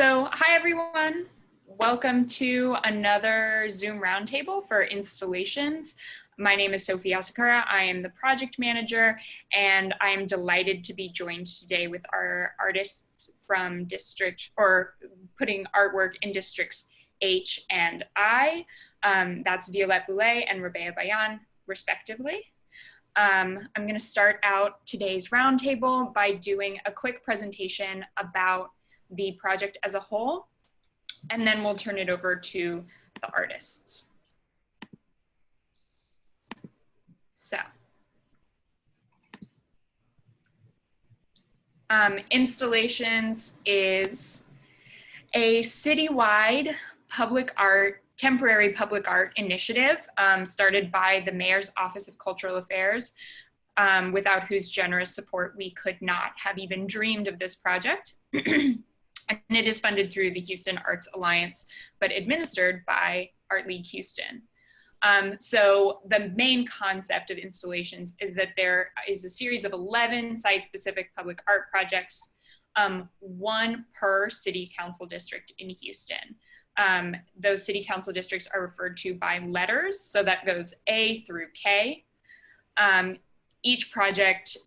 Hi everyone. Welcome to another Zoom Roundtable for installations. My name is Sophie Asakura. I am the project manager, and I am delighted to be joined today with our artists from putting artwork in districts H and I. That's Violette Bule and Rabéa Ballin, respectively. I'm going to start out today's roundtable by doing a quick presentation about the project as a whole, and then we'll turn it over to the artists. Installations is a citywide temporary public art initiative started by the Mayor's Office of Cultural Affairs, without whose generous support we could not have even dreamed of this project. And it is funded through the Houston Arts Alliance, but administered by Art League Houston. So the main concept of installations is that there is a series of 11 site-specific public art projects, one per city council district in Houston. Those city council districts are referred to by letters, so that goes A through K. Each project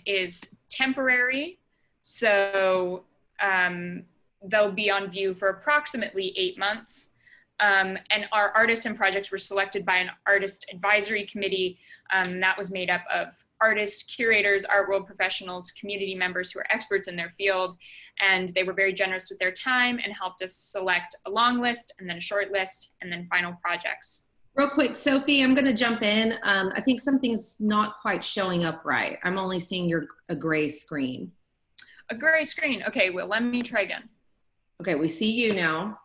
is temporary, so they'll be on view for approximately 8 months. And our artists and projects were selected by an artist advisory committee that was made up of artists, curators, art world professionals, community members who are experts in their field. And they were very generous with their time and helped us select a long list and then a short list and then final projects. Real quick, Sophie, I'm going to jump in. I think something's not quite showing up right. I'm only seeing a gray screen. A gray screen. Okay, well, let me try again. Okay, we see you now.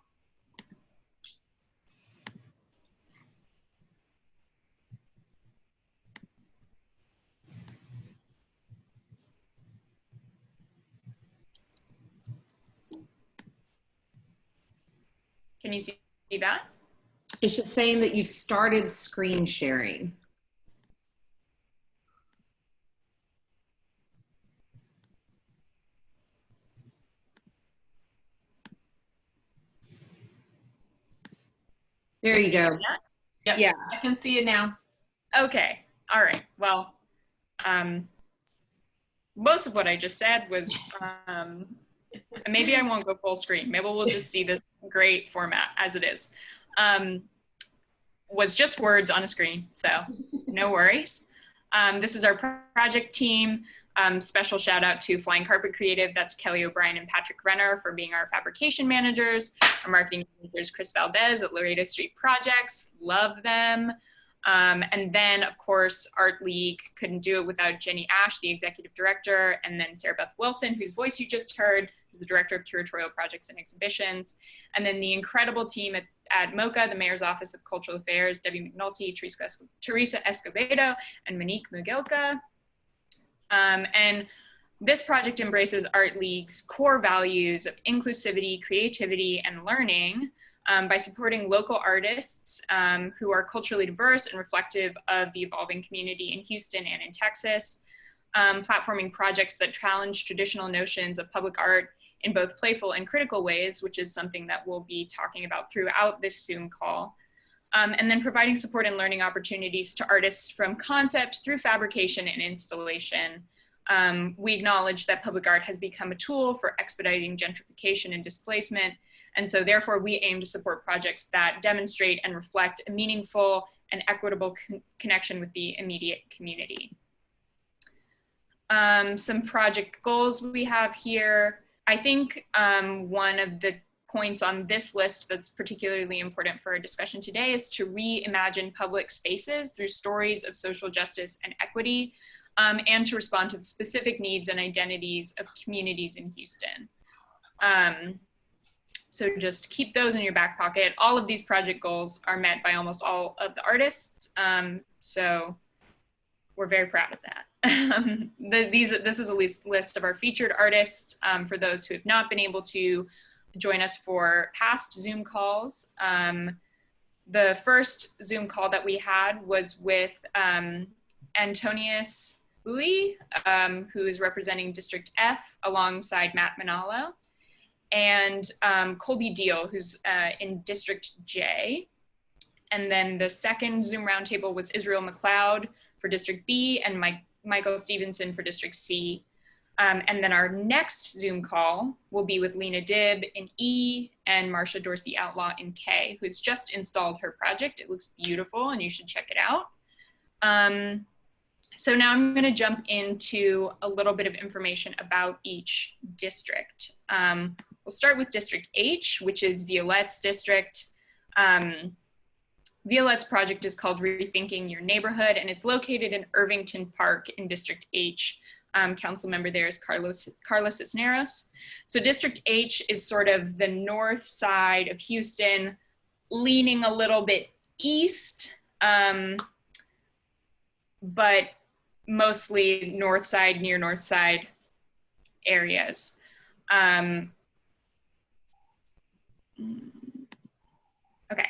Can you see that? It's just saying that you've started screen sharing. There you go. Yep, yeah, I can see it now. Okay, all right. Well, most of what I just said was, maybe I won't go full screen. Maybe we'll just see this great format as it is. Was just words on a screen, so no worries. This is our project team. Special shout out to Flying Carpet Creative. That's Kelly O'Brien and Patrick Renner for being our fabrication managers. Our marketing managers, Chris Valdez at Laredo Street Projects. Love them. And then, of course, Art League couldn't do it without Jenny Ash, the executive director, and then Sarah Beth Wilson, whose voice you just heard, who's the director of curatorial projects and exhibitions. And then the incredible team at MOCA, the Mayor's Office of Cultural Affairs, Debbie McNulty, Teresa Escobedo, and Monique Mugilka. And this project embraces Art League's core values of inclusivity, creativity, and learning by supporting local artists who are culturally diverse and reflective of the evolving community in Houston and in Texas, platforming projects that challenge traditional notions of public art in both playful and critical ways, which is something that we'll be talking about throughout this Zoom call. And then providing support and learning opportunities to artists from concept through fabrication and installation. We acknowledge that public art has become a tool for expediting gentrification and displacement. And so therefore we aim to support projects that demonstrate and reflect a meaningful and equitable connection with the immediate community. Some project goals we have here. I think one of the points on this list that's particularly important for our discussion today is to reimagine public spaces through stories of social justice and equity, and to respond to the specific needs and identities of communities in Houston. So just keep those in your back pocket. All of these project goals are met by almost all of the artists, so we're very proud of that. This is a list of our featured artists for those who have not been able to join us for past Zoom calls. The first Zoom call that we had was with Antonius Bule, who is representing District F alongside Matt Manalo. and Colby Deal, who's in District J. And then the second Zoom roundtable was Israel McLeod for District B and Michael Stevenson for District C. And then our next Zoom call will be with Lena Dibb in E and Marcia Dorsey Outlaw in K, who's just installed her project. It looks beautiful and you should check it out. So now I'm going to jump into a little bit of information about each district. We'll start with District H, which is Violette's district. Violette's project is called Rethinking Your Neighborhood, and it's located in Irvington Park in District H. Council member there is Carla Cisneros. So District H is sort of the north side of Houston, leaning a little bit east, but mostly north side, near north side areas. Okay.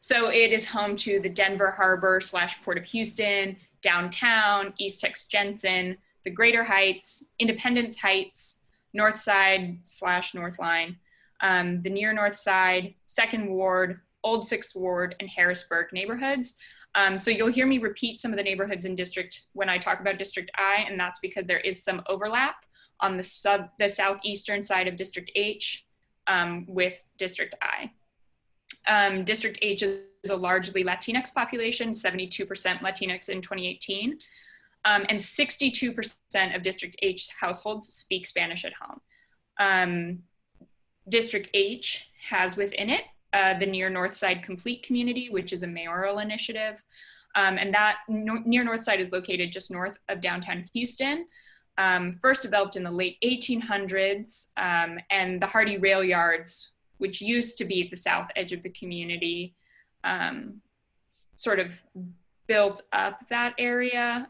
So it is home to the Denver Harbor / Port of Houston, downtown, East Tex Jensen, the Greater Heights, Independence Heights, North Side / North Line, the near North Side, 2nd Ward, Old 6th Ward, and Harrisburg neighborhoods. So you'll hear me repeat some of the neighborhoods in district when I talk about District I, and that's because there is some overlap on the southeastern side of District H with District I. District H is a largely Latinx population, 72% Latinx in 2018, and 62% of District H households speak Spanish at home. District H has within it the Near North Side Complete community, which is a mayoral initiative, and that Near North Side is located just north of downtown Houston. First developed in the late 1800s, and the Hardy Rail Yards, which used to be at the south edge of the community, sort of built up that area,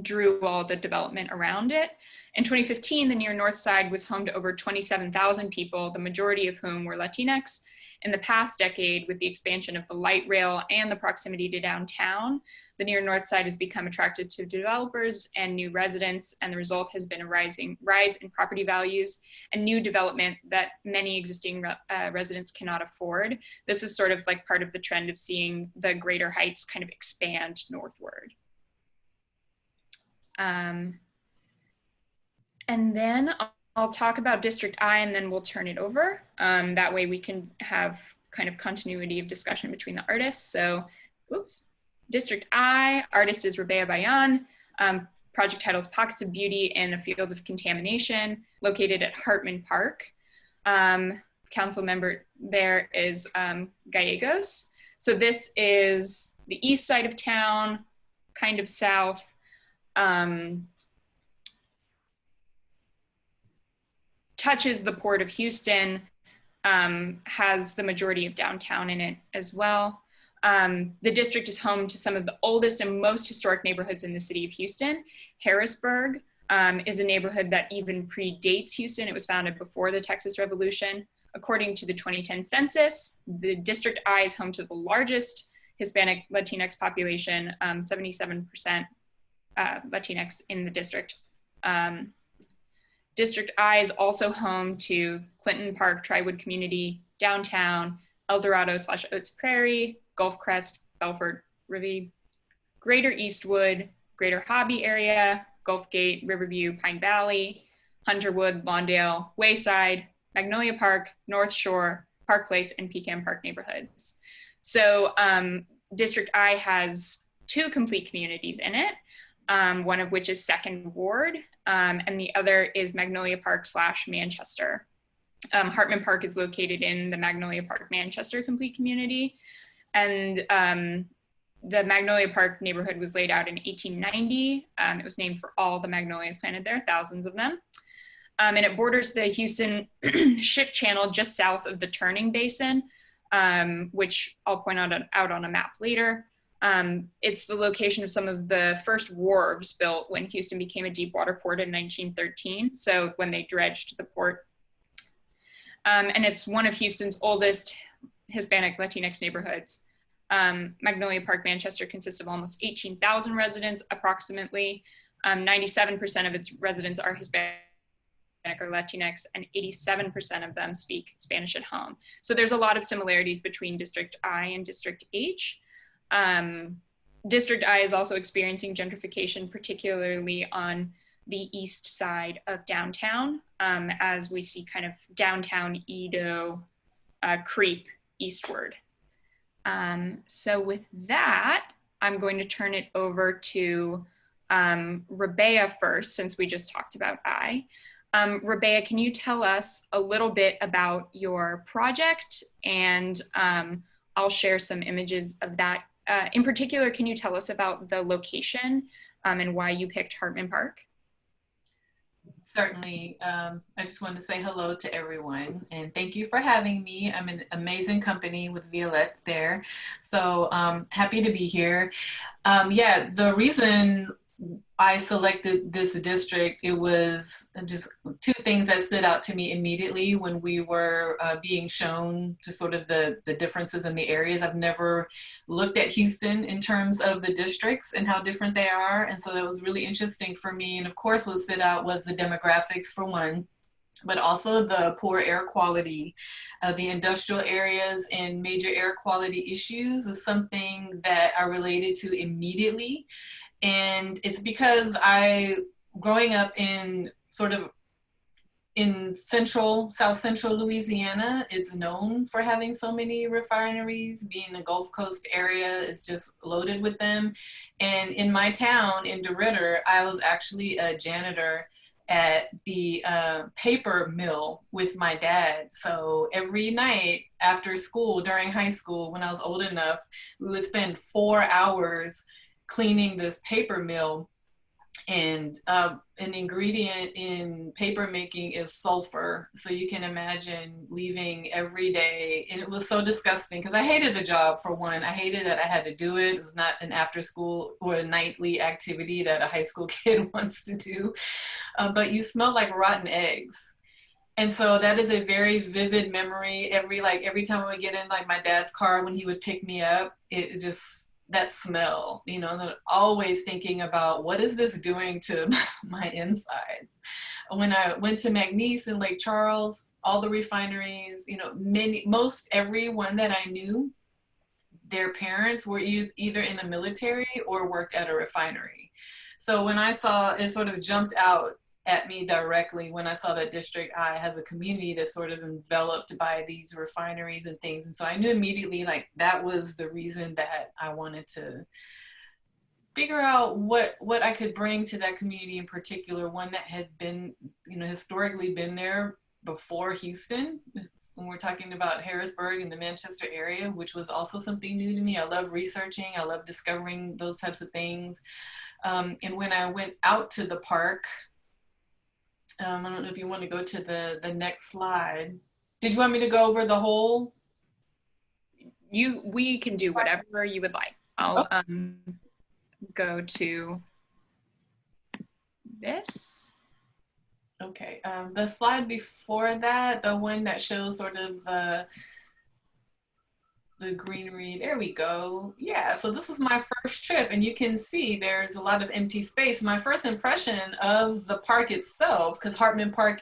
drew all the development around it. In 2015, the Near North Side was home to over 27,000 people, the majority of whom were Latinx. In the past decade, with the expansion of the light rail and the proximity to downtown, the Near North Side has become attractive to developers and new residents, and the result has been a rise in property values and new development that many existing residents cannot afford. This is sort of like part of the trend of seeing the Greater Heights kind of expand northward. And then I'll talk about District I, and then we'll turn it over. That way we can have kind of continuity of discussion between the artists. So, oops. District I, artist is Rabéa Ballin. Project title is Pockets of Beauty in a Field of Contamination, located at Hartman Park. Council member there is Gallegos. So this is the east side of town, kind of south. Touches the Port of Houston, has the majority of downtown in it as well. The district is home to some of the oldest and most historic neighborhoods in the city of Houston. Harrisburg is a neighborhood that even predates Houston. It was founded before the Texas Revolution. According to the 2010 census, the District I is home to the largest Hispanic Latinx population, 77% Latinx in the district. District I is also home to Clinton Park, Triwood Community, downtown, El Dorado / Oats Prairie, Gulf Crest, Belford, Rivi, Greater Eastwood, Greater Hobby area, Gulf Gate, Riverview, Pine Valley, Hunterwood, Lawndale, Wayside, Magnolia Park, North Shore, Park Place, and Pecan Park neighborhoods. So District I has 2 complete communities in it, one of which is 2nd Ward, and the other is Magnolia Park / Manchester. Hartman Park is located in the Magnolia Park Manchester complete community. And the Magnolia Park neighborhood was laid out in 1890. It was named for all the magnolias planted there, thousands of them. And it borders the Houston Ship Channel just south of the Turning Basin, which I'll point out on a map later. It's the location of some of the first wharves built when Houston became a deep water port in 1913. So when they dredged the port. And it's one of Houston's oldest Hispanic Latinx neighborhoods. Magnolia Park, Manchester consists of almost 18,000 residents, approximately. 97% of its residents are Hispanic or Latinx, and 87% of them speak Spanish at home. So there's a lot of similarities between District I and District H. District I is also experiencing gentrification, particularly on the east side of downtown, as we see kind of downtown Edo creep eastward. So with that, I'm going to turn it over to Rabéa first, since we just talked about I. Rabéa, can you tell us a little bit about your project? And I'll share some images of that. In particular, can you tell us about the location and why you picked Hartman Park? Certainly. I just wanted to say hello to everyone and thank you for having me. I'm in amazing company with Violette there. So happy to be here. Yeah, the reason I selected this district, it was just two things that stood out to me immediately when we were being shown just sort of the differences in the areas. I've never looked at Houston in terms of the districts and how different they are. And so that was really interesting for me. And of course, what stood out was the demographics for one, but also the poor air quality. The industrial areas and major air quality issues is something that I related to immediately. And it's because growing up in sort of in South Central Louisiana, it's known for having so many refineries. Being the Gulf Coast area is just loaded with them. And in my town, in DeRidder, I was actually a janitor at the paper mill with my dad. So every night after school, during high school, when I was old enough, we would spend 4 hours cleaning this paper mill. And an ingredient in paper making is sulfur. So you can imagine leaving every day. And it was so disgusting because I hated the job, for one. I hated that I had to do it. It was not an after school or a nightly activity that a high school kid wants to do. But you smell like rotten eggs. And so that is a very vivid memory. Every time I would get in like my dad's car when he would pick me up, it just, that smell, you know, that always thinking about what is this doing to my insides. When I went to McNeese and Lake Charles, all the refineries, you know, most everyone that I knew, their parents were either in the military or worked at a refinery. So when I saw, it sort of jumped out at me directly when I saw that District I has a community that's sort of enveloped by these refineries and things. And so I knew immediately, like, that was the reason that I wanted to figure out what I could bring to that community in particular, one that had been, you know, historically been there before Houston, when we're talking about Harrisburg and the Manchester area, which was also something new to me. I love researching, I love discovering those types of things. And when I went out to the park, I don't know if you want to go to the next slide. Did you want me to go over the whole? We can do whatever you would like. I'll go to this. Okay, the slide before that, the one that shows sort of the greenery, there we go. Yeah, so this is my first trip and you can see there's a lot of empty space. My first impression of the park itself, because Hartman Park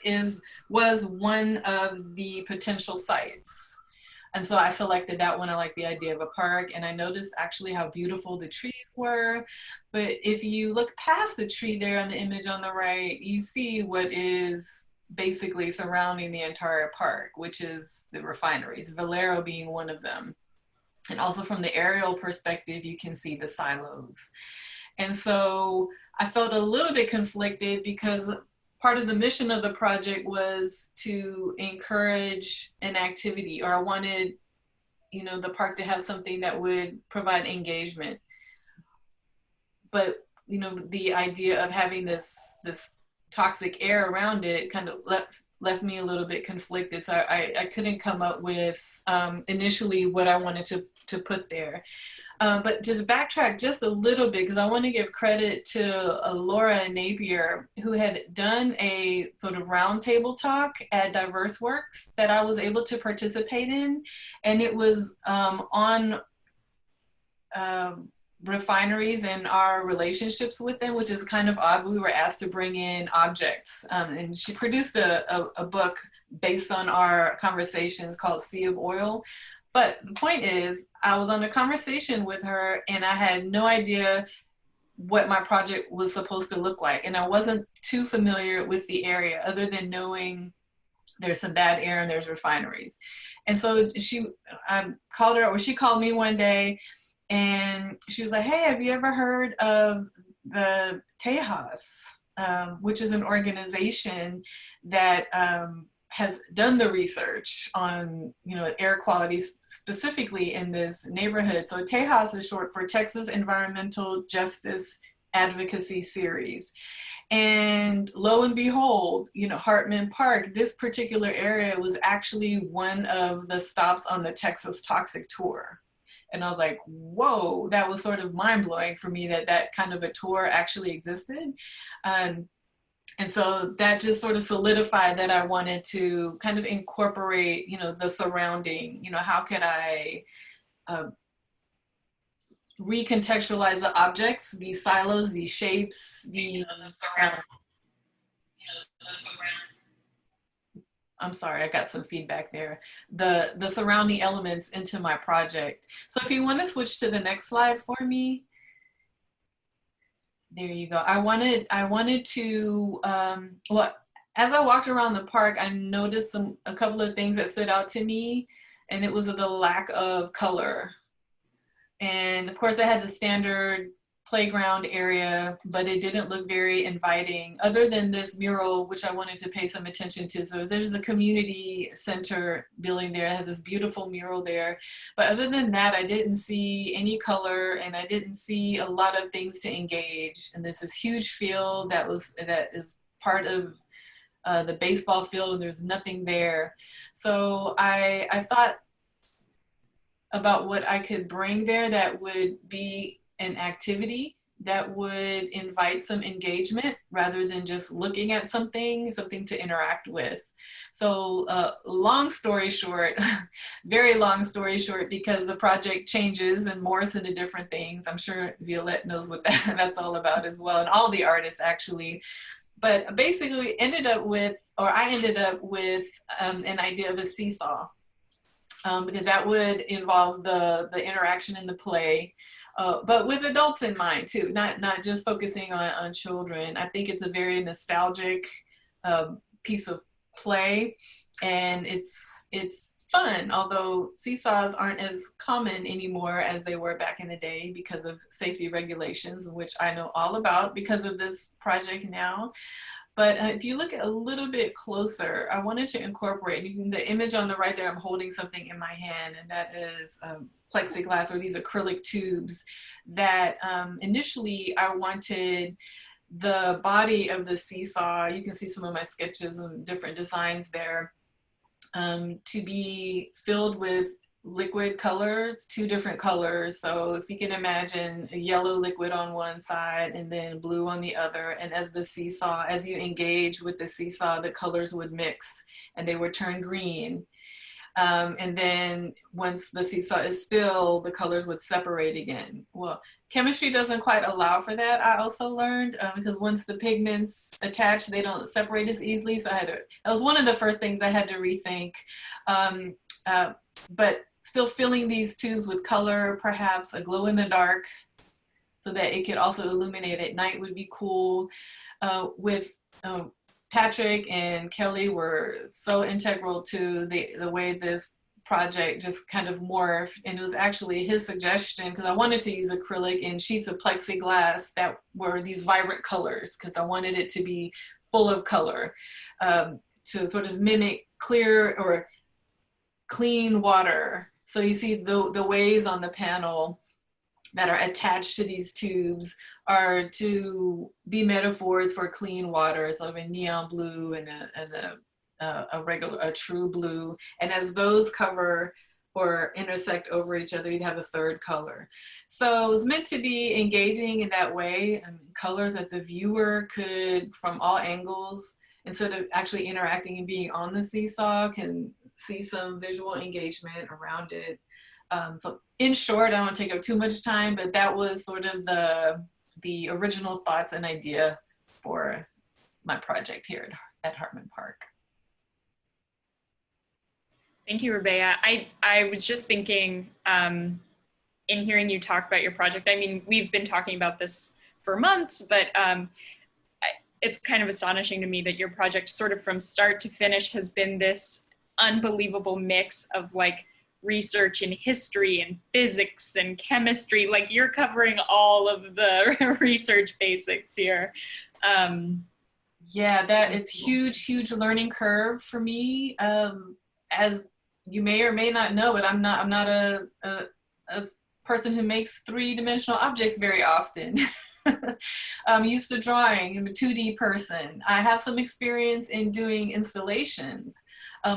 was one of the potential sites. And so I selected that one. I like the idea of a park, and I noticed actually how beautiful the trees were. But if you look past the tree there on the image on the right, you see what is basically surrounding the entire park, which is the refineries, Valero being one of them. And also from the aerial perspective, you can see the silos. And so I felt a little bit conflicted because part of the mission of the project was to encourage an activity, or I wanted, you know, the park to have something that would provide engagement. But, you know, the idea of having this toxic air around it kind of left me a little bit conflicted. So I couldn't come up with initially what I wanted to put there. But just backtrack just a little bit, because I want to give credit to Laura Napier, who had done a sort of roundtable talk at Diverse Works that I was able to participate in. And it was on refineries and our relationships with them, which is kind of odd. We were asked to bring in objects, and she produced a book based on our conversations called Sea of Oil. But the point is, I was on a conversation with her and I had no idea what my project was supposed to look like. And I wasn't too familiar with the area other than knowing there's some bad air and there's refineries. And so I called her, or she called me one day and she was like, hey, have you ever heard of the Tejas, which is an organization that has done the research on, air quality specifically in this neighborhood. So Tejas is short for Texas Environmental Justice Advocacy Series. And lo and behold, Hartman Park, this particular area was actually one of the stops on the Texas Toxic Tour. And I was like, whoa, that was sort of mind blowing for me that kind of a tour actually existed. And so that just sort of solidified that I wanted to kind of incorporate, the surrounding, how could I recontextualize the objects, these silos, these shapes, I'm sorry, I got some feedback there. The surrounding elements into my project. So if you want to switch to the next slide for me. There you go. I wanted to, as I walked around the park, I noticed a couple of things that stood out to me, and it was the lack of color. And of course I had the standard playground area, but it didn't look very inviting other than this mural, which I wanted to pay some attention to. So there's a community center building there. It has this beautiful mural there. But other than that, I didn't see any color and I didn't see a lot of things to engage. And there's this huge field that is part of the baseball field, and there's nothing there. So I thought about what I could bring there that would be an activity that would invite some engagement rather than just looking at something to interact with. So long story short, very long story short, because the project changes and morphs into different things. I'm sure Violette knows what that's all about as well, and all the artists actually. But basically I ended up with an idea of a seesaw, because that would involve the interaction in the play. But with adults in mind too, not just focusing on children. I think it's a very nostalgic piece of play, and it's fun, although seesaws aren't as common anymore as they were back in the day because of safety regulations, which I know all about because of this project now. But if you look a little bit closer, I wanted to incorporate, even the image on the right there, I'm holding something in my hand, and that is plexiglass, or these acrylic tubes that initially I wanted the body of the seesaw, you can see some of my sketches and different designs there, to be filled with liquid colors, 2 different colors. So if you can imagine a yellow liquid on one side and then blue on the other, and as you engage with the seesaw, the colors would mix and they would turn green. And then once the seesaw is still, the colors would separate again. Well, chemistry doesn't quite allow for that, I also learned, because once the pigments attach, they don't separate as easily. So that was one of the first things I had to rethink. But still filling these tubes with color, perhaps a glow in the dark, so that it could also illuminate at night would be cool. Patrick and Kelly were so integral to the way this project just kind of morphed, and it was actually his suggestion, because I wanted to use acrylic and sheets of plexiglass that were these vibrant colors, because I wanted it to be full of color, to sort of mimic clear or clean water. So you see the ways on the panel that are attached to these tubes are to be metaphors for clean water, sort of a neon blue and a true blue. And as those cover or intersect over each other, you'd have a third color. So it was meant to be engaging in that way, and colors that the viewer could, from all angles, instead of actually interacting and being on the seesaw, can see some visual engagement around it. So in short, I don't want to take up too much time, but that was sort of the original thoughts and idea for my project here at Hartman Park. Thank you, Rabéa. I was just thinking, in hearing you talk about your project, I mean, we've been talking about this for months, but it's kind of astonishing to me that your project sort of from start to finish has been this unbelievable mix of like research in history and physics and chemistry. Like you're covering all of the research basics here. Yeah, that it's huge learning curve for me. As you may or may not know, but I'm not a person who makes three-dimensional objects very often. I'm used to drawing. I'm a 2D person. I have some experience in doing installations.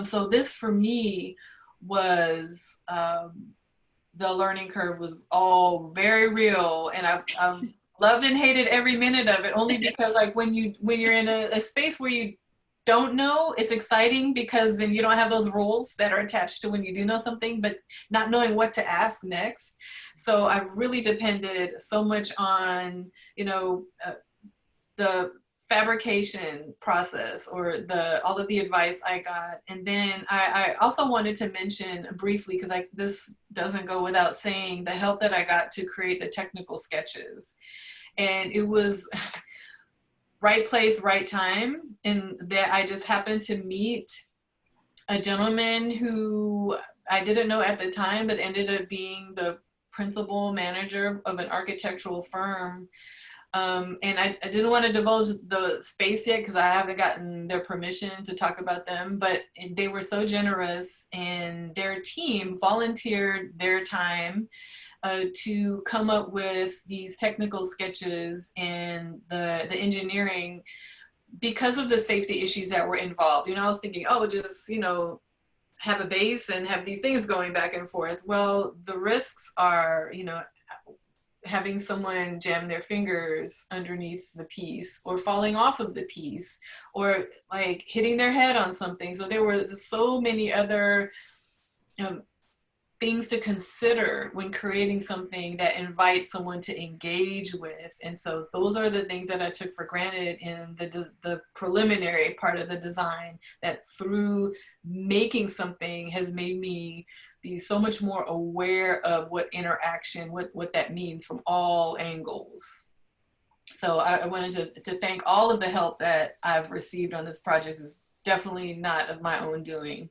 So this for me was, the learning curve was all very real, and I've loved and hated every minute of it, only because like when you're in a space where you don't know, it's exciting because then you don't have those rules that are attached to when you do know something, but not knowing what to ask next. So I've really depended so much on, the fabrication process or all of the advice I got. And then I also wanted to mention briefly, because this doesn't go without saying, the help that I got to create the technical sketches. And it was right place, right time, in that I just happened to meet a gentleman who I didn't know at the time, but ended up being the principal manager of an architectural firm. And I didn't want to divulge the space yet because I haven't gotten their permission to talk about them, but they were so generous, and their team volunteered their time to come up with these technical sketches and the engineering, because of the safety issues that were involved. I was thinking, oh, just, have a base and have these things going back and forth. Well, the risks are, having someone jam their fingers underneath the piece, or falling off of the piece, or like hitting their head on something. So there were so many other things to consider when creating something that invites someone to engage with. And so those are the things that I took for granted in the preliminary part of the design, that through making something has made me be so much more aware of what interaction, what that means from all angles. So I wanted to thank all of the help that I've received on this project. Is definitely not of my own doing.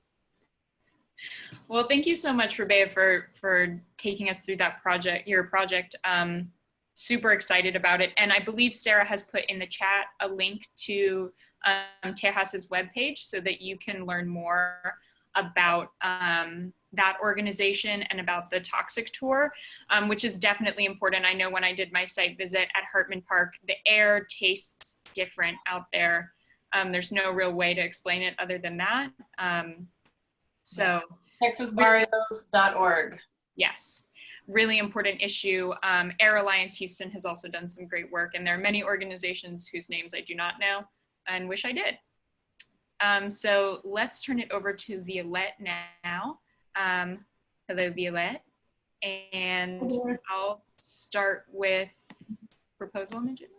Well, thank you so much, Rabéa, for taking us through that project, your project. Super excited about it. And I believe Sarah has put in the chat a link to Tejas' webpage so that you can learn more about that organization and about the toxic tour, which is definitely important. I know when I did my site visit at Hartman Park, the air tastes different out there. There's no real way to explain it other than that. So TexasBarrios.org. Yes, really important issue. Air Alliance Houston has also done some great work, and there are many organizations whose names I do not know and wish I did. So let's turn it over to Violette now. Hello, Violette. And I'll start with proposal images.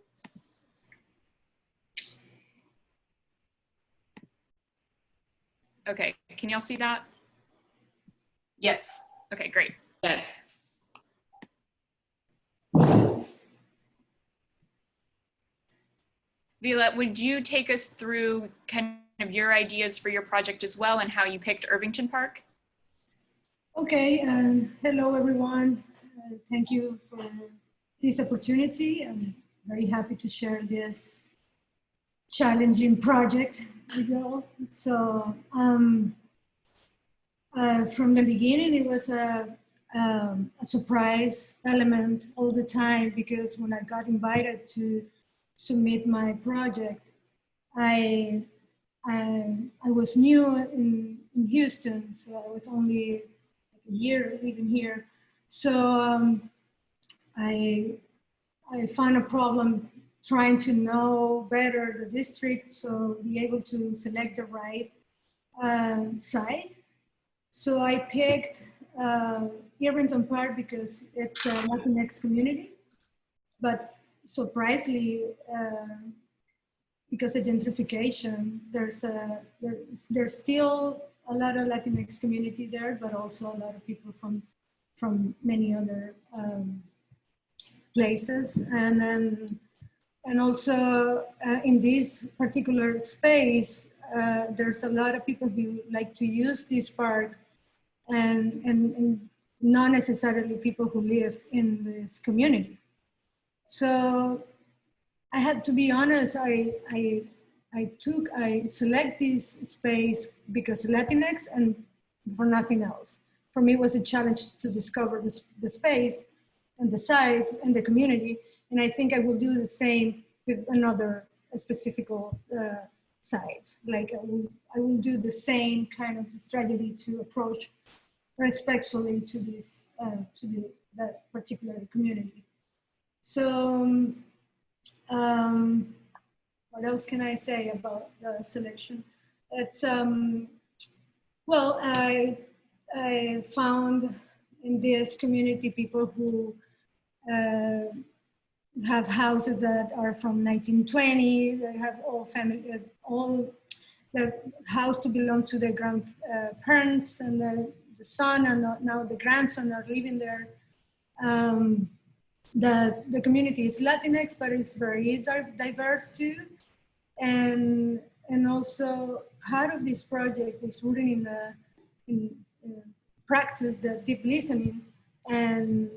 Okay, can y'all see that? Yes. Okay, great. Yes. Violette, would you take us through kind of your ideas for your project as well, and how you picked Irvington Park? Okay, hello everyone. Thank you for this opportunity. I'm very happy to share this challenging project with you all. So from the beginning, it was a surprise element all the time, because when I got invited to submit my project, I was new in Houston, so I was only a year living here. So I found a problem trying to know better the district, so be able to select the right site. So I picked Irvington Park because it's a Latinx community, but surprisingly, because of gentrification, there's still a lot of Latinx community there, but also a lot of people from many other places, and also in this particular space, there's a lot of people who like to use this park, and not necessarily people who live in this community. So I had to be honest, I select this space because Latinx and for nothing else. For me, it was a challenge to discover the space and the site and the community. And I think I will do the same with another specific site. Like I will do the same kind of strategy to approach respectfully to this, that particular community. So, what else can I say about the selection? It's, well, I found in this community people who have houses that are from 1920, they have all family, all the house to belong to their grandparents, and the son and now the grandson are living there. The community is Latinx, but it's very diverse too. And also part of this project is rooted in practice, the deep listening, and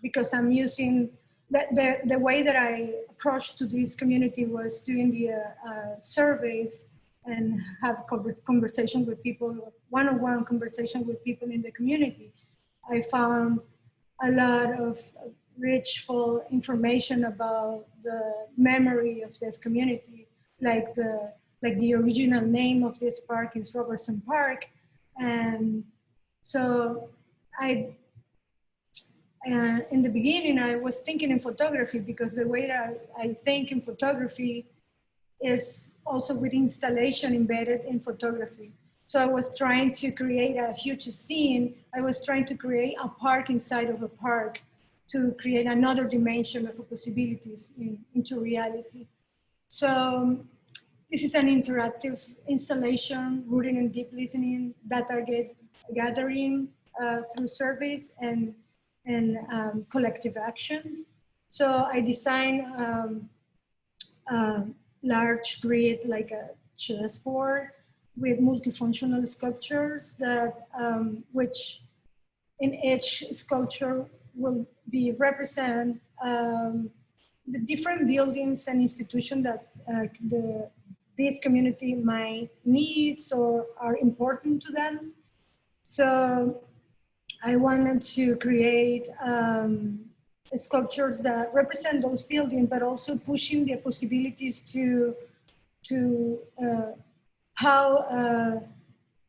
because I'm using the way that I approached to this community was doing the surveys and have conversation with people, one-on-one conversation with people in the community. I found a lot of rich, full information about the memory of this community, like the original name of this park is Robertson Park, and so in the beginning I was thinking in photography because the way that I think in photography is also with installation embedded in photography. So I was trying to create a huge scene. I was trying to create a park inside of a park to create another dimension of possibilities into reality. So this is an interactive installation rooted in deep listening, data gathering through surveys and collective actions. So I designed large grid like a chessboard with multifunctional sculptures that which in each sculpture will be represent the different buildings and institutions that this community might need or are important to them. So I wanted to create sculptures that represent those buildings, but also pushing the possibilities to how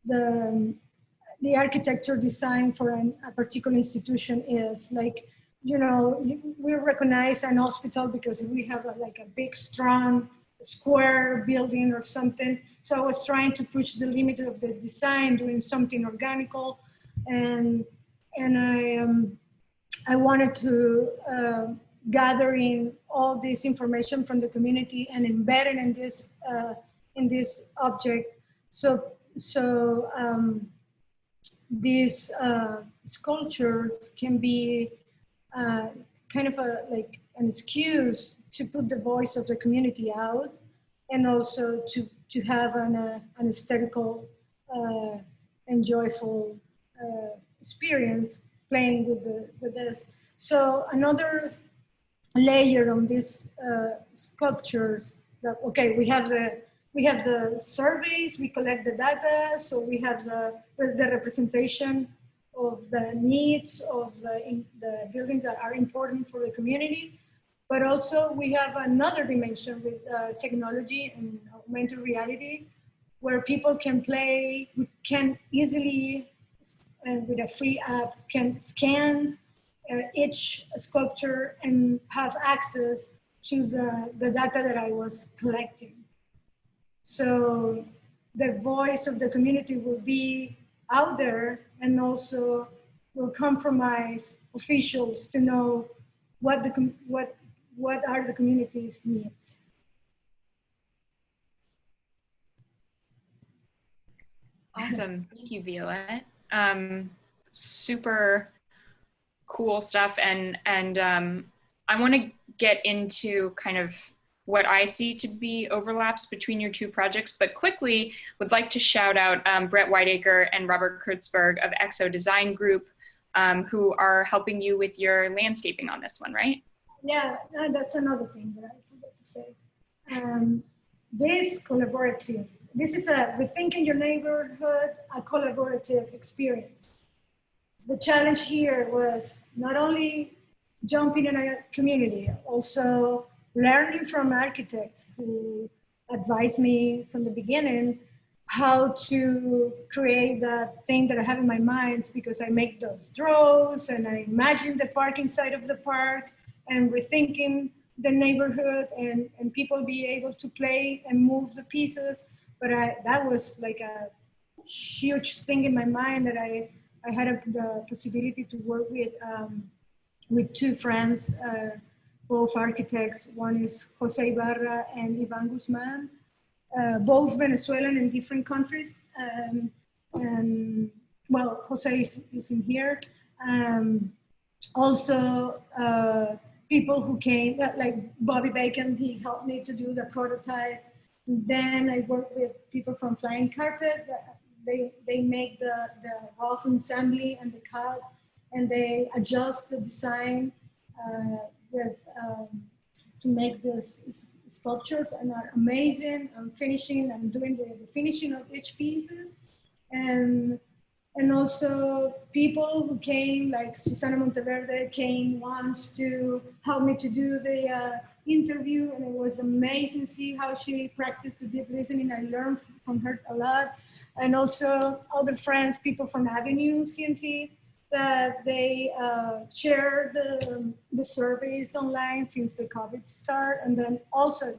the architecture design for a particular institution is. Like, you know, we recognize an hospital because we have like a big, strong, square building or something. So I was trying to push the limit of the design, doing something organical, and I wanted to gather in all this information from the community and embed it in this object. So these sculptures can be kind of like an excuse to put the voice of the community out, and also to have an aesthetical and joyful experience playing with this. So another layer on these sculptures, that okay, we have the surveys, we collect the data, so we have the representation of the needs of the buildings that are important for the community, but also we have another dimension with technology and augmented reality, where people can play, we can easily, with a free app, can scan each sculpture and have access to the data that I was collecting. So the voice of the community will be out there, and also will compromise officials to know what are the community's needs. Awesome. Thank you, Violette. Super cool stuff. And I want to get into kind of what I see to be overlaps between your two projects, but quickly would like to shout out Brett Whiteacre and Robert Kurtzberg of EXO Design Group, who are helping you with your landscaping on this one, right? Yeah, that's another thing that I forgot to say. This collaborative, this is a Rethinking Your Neighborhood, a collaborative experience. The challenge here was not only jumping in a community, also learning from architects who advised me from the beginning how to create that thing that I have in my mind, because I make those draws and I imagine the park inside of the park and rethinking the neighborhood and people be able to play and move the pieces. But that was like a huge thing in my mind that I had the possibility to work with two friends, both architects. One is Jose Ibarra and Ivan Guzman, both Venezuelan in different countries. And well, Jose is in here. Also, people who came, like Bobby Bacon, he helped me to do the prototype. Then I worked with people from Flying Carpet. They make the rough assembly and the cut, and they adjust the design to make this sculptures, and are amazing. I'm doing the finishing of each pieces. And also people who came, like Susana Monteverde came once to help me to do the interview, and it was amazing to see how she practiced the deep listening. I learned from her a lot. And also other friends, people from Avenue CNC, that they share the surveys online since the COVID start. And then also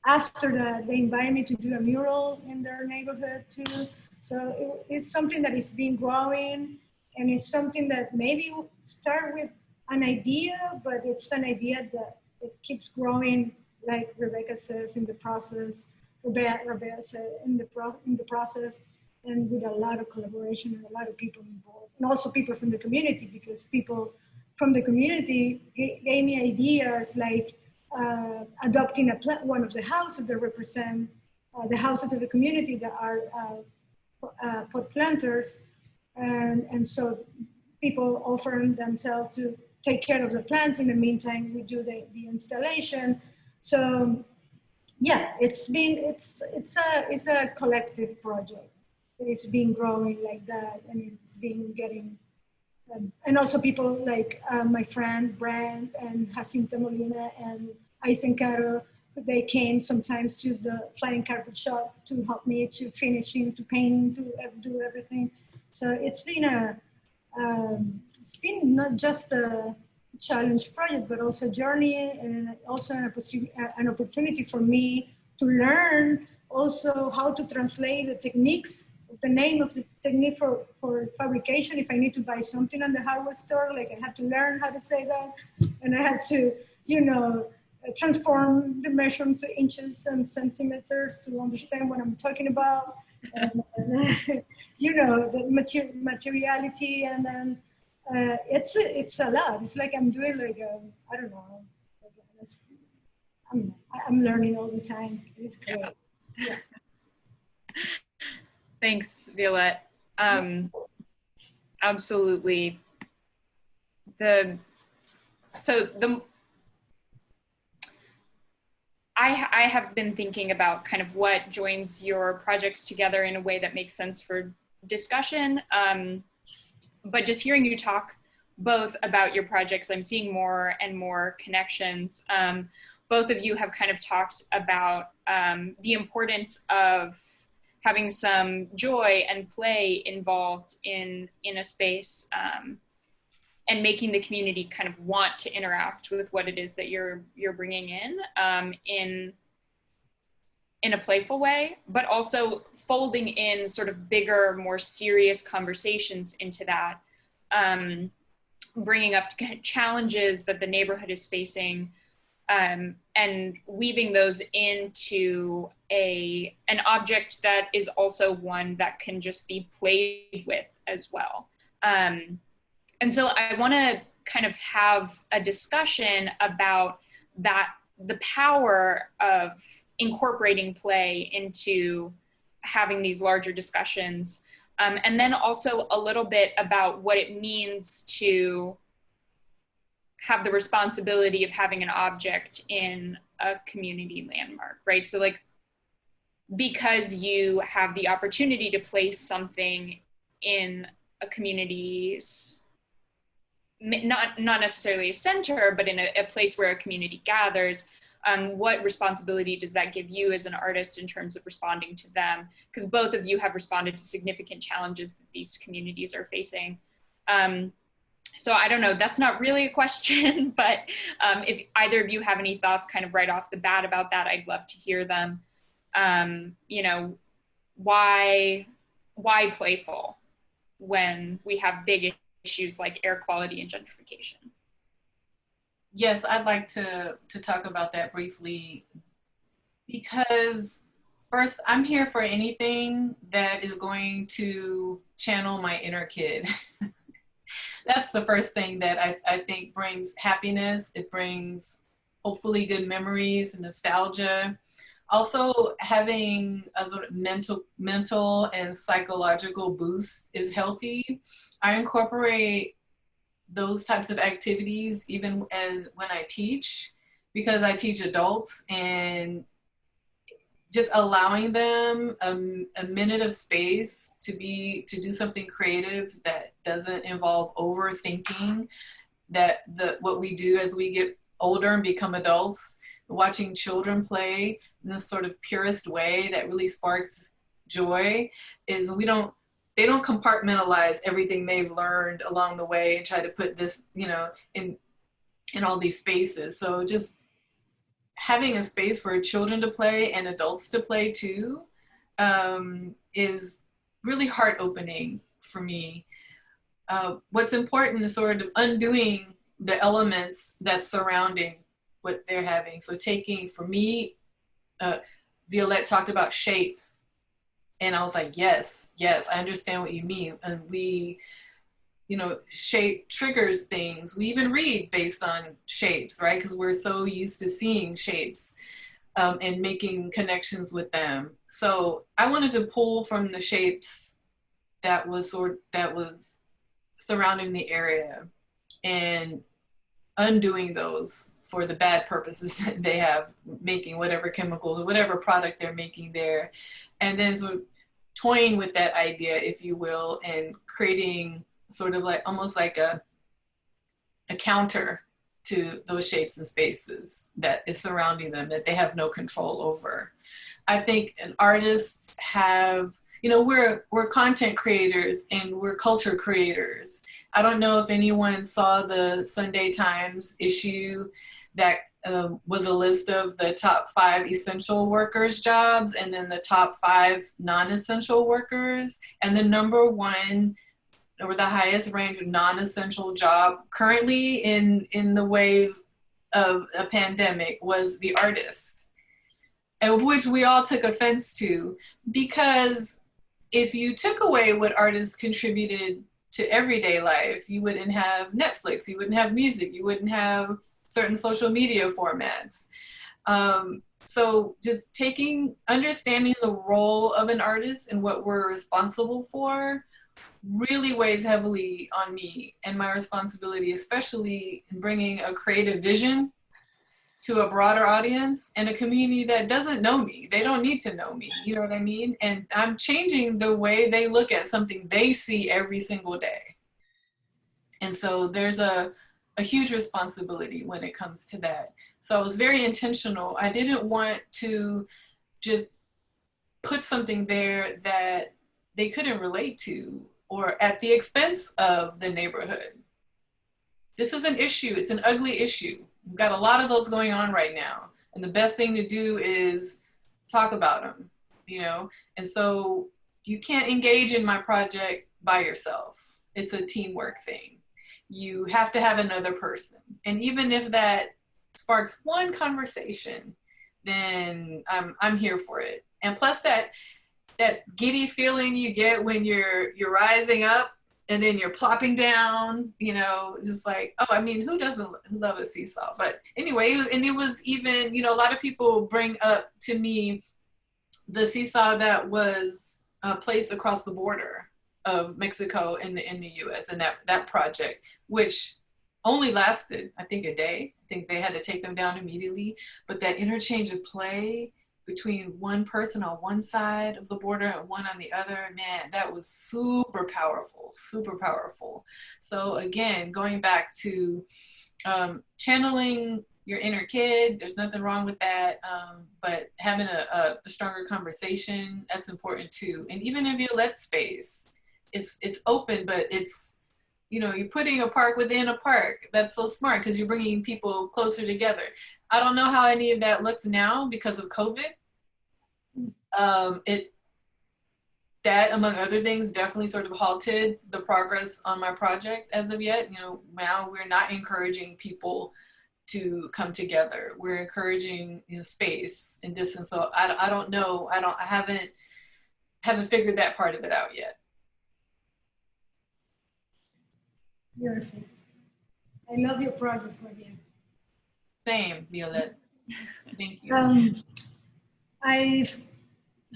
after that, they invited me to do a mural in their neighborhood too. So it's something that is been growing, and it's something that maybe start with an idea, but it's an idea that it keeps growing, like Rebecca says, in the process. Rabéa said in the process, and with a lot of collaboration and a lot of people involved, and also people from the community, because people from the community gave me ideas like adopting one of the houses that represent the houses of the community that are pot planters, and so people offering themselves to take care of the plants. In the meantime, we do the installation. So yeah, it's a collective project. It's been growing like that, and it's been getting, and also people like my friend Brand and Jacinta Molina and Aysen Caro, they came sometimes to the Flying Carpet shop to help me to finishing, to paint, to do everything. So it's been not just a challenge project, but also a journey, and also an opportunity for me to learn also how to translate the techniques, the name of the technique for fabrication. If I need to buy something on the hardware store, like I have to learn how to say that, and I have to, transform the measurement to inches and centimeters to understand what I'm talking about, and the materiality, and then it's a lot. It's like I'm doing like I don't know. I'm learning all the time. It's great. Yeah. Thanks, Violette. Absolutely. I have been thinking about kind of what joins your projects together in a way that makes sense for discussion. But just hearing you talk both about your projects, I'm seeing more and more connections. Both of you have kind of talked about the importance of having some joy and play involved in a space, and making the community kind of want to interact with what it is that you're bringing in a playful way, but also folding in sort of bigger, more serious conversations into that, bringing up challenges that the neighborhood is facing, and weaving those into an object that is also one that can just be played with as well. And so I want to kind of have a discussion about that, the power of incorporating play into having these larger discussions. And then also a little bit about what it means to have the responsibility of having an object in a community landmark, right? So like, because you have the opportunity to place something in a community's, not necessarily a center, but in a place where a community gathers, what responsibility does that give you as an artist in terms of responding to them? Because both of you have responded to significant challenges that these communities are facing. So I don't know, that's not really a question, but if either of you have any thoughts kind of right off the bat about that, I'd love to hear them. You know, why playful when we have big issues like air quality and gentrification? Yes, I'd like to talk about that briefly, because first, I'm here for anything that is going to channel my inner kid. That's the first thing that I think brings happiness. It brings hopefully good memories and nostalgia. Also, having a sort of mental and psychological boost is healthy. I incorporate those types of activities even when I teach, because I teach adults, and just allowing them a minute of space to do something creative that doesn't involve overthinking, that what we do as we get older and become adults, watching children play in this sort of purest way that really sparks joy, is they don't compartmentalize everything they've learned along the way and try to put this, you know, in all these spaces. So just having a space for children to play and adults to play too, is really heart-opening for me. What's important is sort of undoing the elements that's surrounding what they're having. So taking, for me, Violette talked about shape, and I was like, yes, I understand what you mean. And you know, shape triggers things. We even read based on shapes, right? Because we're so used to seeing shapes and making connections with them. So I wanted to pull from the shapes that was surrounding the area and undoing those for the bad purposes that they have, making whatever chemicals or whatever product they're making there. And then sort of toying with that idea, if you will, and creating sort of like almost like a counter to those shapes and spaces that is surrounding them, that they have no control over. I think artists have, you know, we're content creators and we're culture creators. I don't know if anyone saw the Sunday Times issue that was a list of the top 5 essential workers jobs and then the top 5 non-essential workers. And the number 1, or the highest ranked non-essential job currently in the wave of a pandemic was the artist, and which we all took offense to, because if you took away what artists contributed to everyday life, you wouldn't have Netflix, you wouldn't have music, you wouldn't have certain social media formats. So just understanding the role of an artist and what we're responsible for really weighs heavily on me and my responsibility, especially in bringing a creative vision to a broader audience and a community that doesn't know me. They don't need to know me, you know what I mean? And I'm changing the way they look at something they see every single day. And so there's a huge responsibility when it comes to that. So I was very intentional. I didn't want to just put something there that they couldn't relate to or at the expense of the neighborhood. This is an issue. It's an ugly issue. We've got a lot of those going on right now. And the best thing to do is talk about them you know? And so you can't engage in my project by yourself. It's a teamwork thing. You have to have another person. And even if that sparks one conversation, then I'm here for it. And plus that giddy feeling you get when you're rising up and then you're plopping down, you know, just like, oh, I mean, who doesn't love a seesaw? But anyway, and it was even, you know, a lot of people bring up to me the seesaw that was placed across the border of Mexico in the US, and that project, which only lasted, I think, a day. I think they had to take them down immediately. But that interchange of play between one person on one side of the border and one on the other, man, that was super powerful, super powerful. So again, going back to channeling your inner kid, there's nothing wrong with that, but having a stronger conversation, that's important too. And even in Violette's space, it's open, but it's, you know, you're putting a park within a park. That's so smart because you're bringing people closer together. I don't know how any of that looks now because of COVID. That, among other things, definitely sort of halted the progress on my project as of yet. You know, now we're not encouraging people to come together. We're encouraging, you know, space and distance. So I don't know. I haven't figured that part of it out yet. Beautiful. I love your project, Rabéa. Same, Violette. Thank you. I've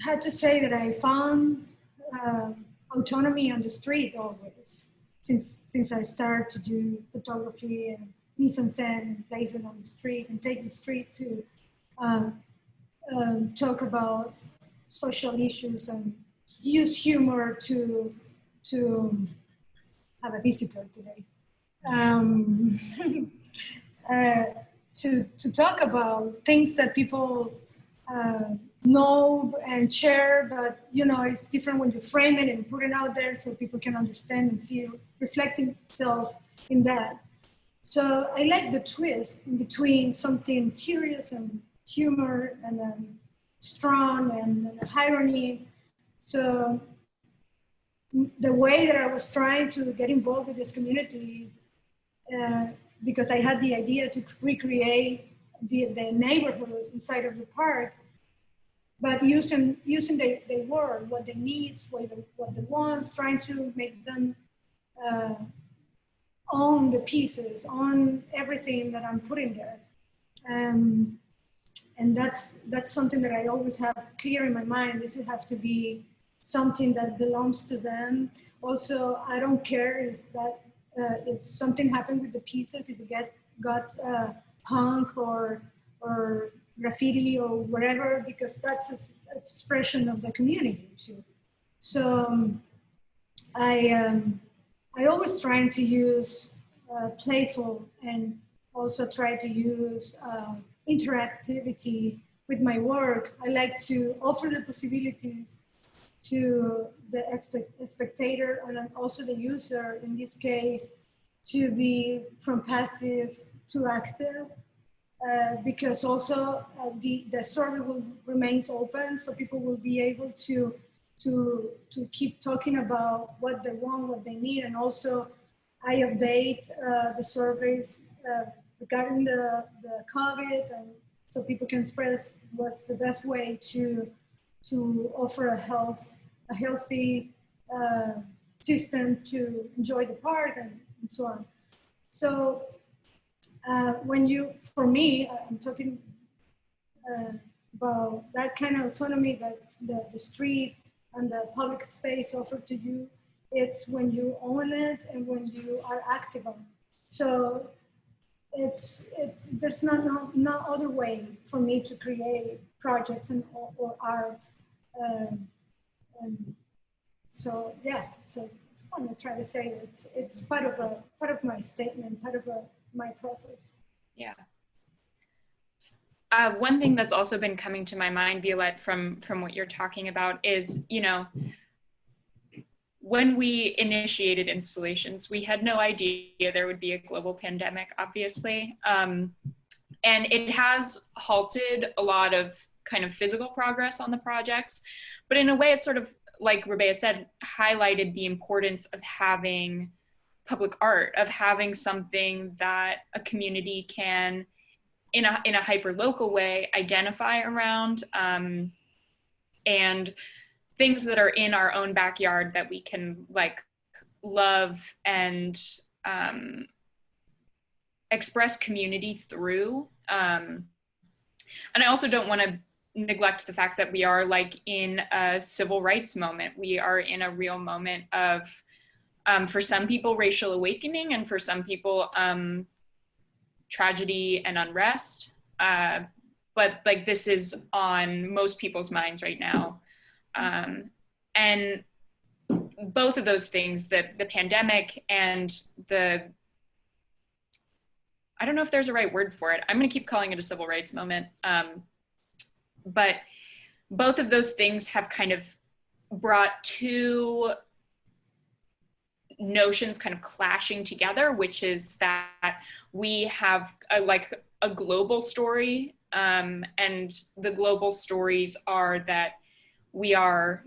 had to say that I found autonomy on the street always, since I started to do photography and mise en scène and place it on the street and take the street to talk about social issues and use humor to have a visitor today. To talk about things that people know and share, but you know, it's different when you frame it and put it out there so people can understand and see, reflect themselves in that. So I like the twist in between something serious and humor and strong and irony. So the way that I was trying to get involved with this community, because I had the idea to recreate the neighborhood inside of the park, but using the word, what they need, what they want, trying to make them own the pieces, own everything that I'm putting there. And that's something that I always have clear in my mind. This has to be something that belongs to them. Also, I don't care is that if something happened with the pieces, if it got punk or graffiti or whatever, because that's an expression of the community too. So I always trying to use playful and also try to use interactivity with my work. I like to offer the possibilities to the spectator and also the user, in this case, to be from passive to active, because also the survey remains open, so people will be able to keep talking about what they want, what they need, and also I update the surveys regarding the COVID, and so people can express what's the best way to offer a healthy system to enjoy the park and so on. So for me, I'm talking about that kind of autonomy that the street and the public space offer to you. It's when you own it and when you are active on it. So there's no other way for me to create projects or art. And so yeah, so it's what I'm trying to say. It's part of my statement, part of my process. Yeah. One thing that's also been coming to my mind, Violette, from what you're talking about is, you know, when we initiated installations, we had no idea there would be a global pandemic, obviously. And it has halted a lot of kind of physical progress on the projects. But in a way, it's sort of, like Rabéa said, highlighted the importance of having public art, of having something that a community can, in a hyper-local way, identify around, and things that are in our own backyard that we can like love and express community through. And I also don't want to neglect the fact that we are like in a civil rights moment. We are in a real moment of, for some people, racial awakening, and for some people, tragedy and unrest. But like this is on most people's minds right now. And both of those things, the pandemic and I don't know if there's a right word for it. I'm gonna keep calling it a civil rights moment. But both of those things have kind of brought two notions kind of clashing together, which is that we have a global story, and the global stories are that we are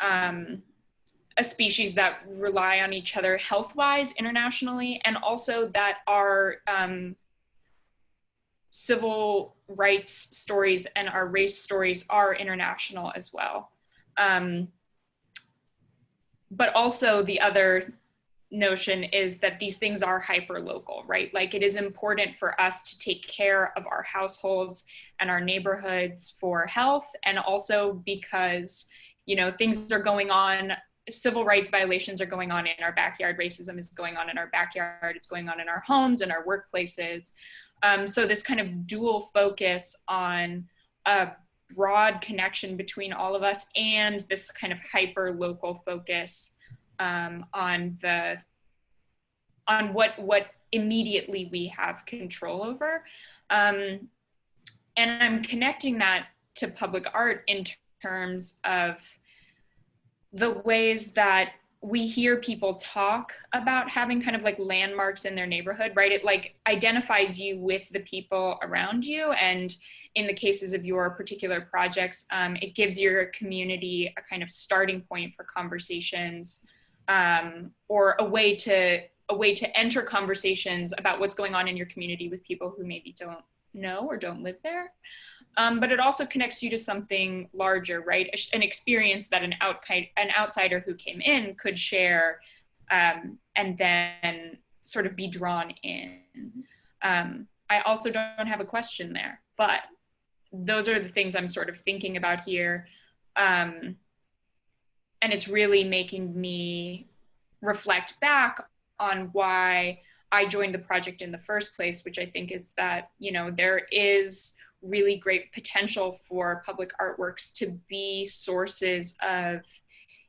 a species that rely on each other health-wise internationally, and also that our civil rights stories and our race stories are international as well. But also the other notion is that these things are hyper-local, right? Like it is important for us to take care of our households and our neighborhoods for health, and also because, you know, things are going on, civil rights violations are going on in our backyard, racism is going on in our backyard, it's going on in our homes and our workplaces. So this kind of dual focus on a broad connection between all of us and this kind of hyper-local focus on what immediately we have control over. And I'm connecting that to public art in terms of the ways that we hear people talk about having kind of like landmarks in their neighborhood, right? It like identifies you with the people around you. And in the cases of your particular projects, it gives your community a kind of starting point for conversations, or a way to enter conversations about what's going on in your community with people who maybe don't know or don't live there. But it also connects you to something larger, right? An experience that an outsider who came in could share, and then sort of be drawn in. I also don't have a question there, but those are the things I'm sort of thinking about here. And it's really making me reflect back on why I joined the project in the first place, which I think is that, you know, there is really great potential for public artworks to be sources of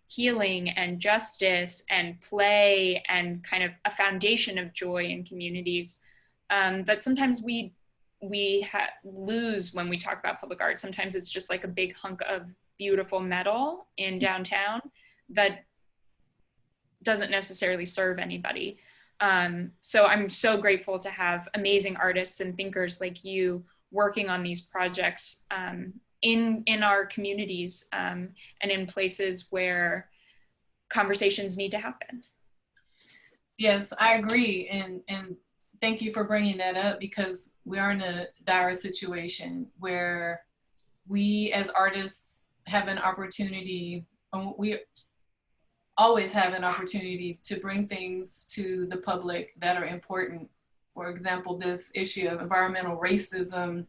healing and justice and play and kind of a foundation of joy in communities, that sometimes we lose when we talk about public art. Sometimes it's just like a big hunk of beautiful metal in downtown that doesn't necessarily serve anybody. So I'm so grateful to have amazing artists and thinkers like you working on these projects in our communities, and in places where conversations need to happen. Yes, I agree. And thank you for bringing that up, because we are in a dire situation where we as artists have an opportunity, we always have an opportunity to bring things to the public that are important. For example, this issue of environmental racism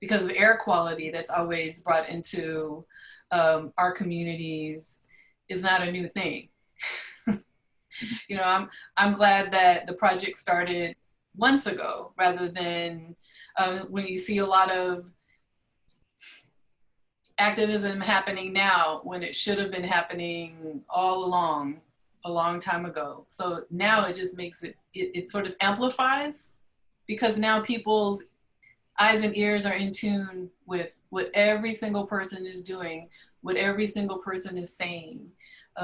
because of air quality that's always brought into our communities is not a new thing. You know, I'm glad that the project started months ago rather than when you see a lot of activism happening now when it should have been happening all along a long time ago. So now it just makes it sort of amplifies, because now people's eyes and ears are in tune with what every single person is doing, what every single person is saying.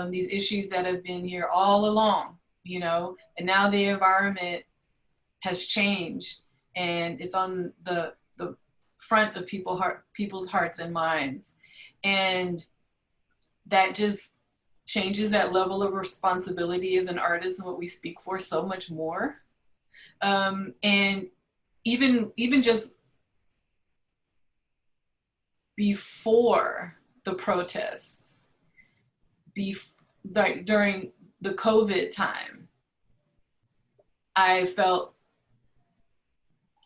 These issues that have been here all along, you know, and now the environment has changed and it's on the front of people's hearts and minds. And that just changes that level of responsibility as an artist and what we speak for so much more. And even just before the protests, like during the COVID time, I felt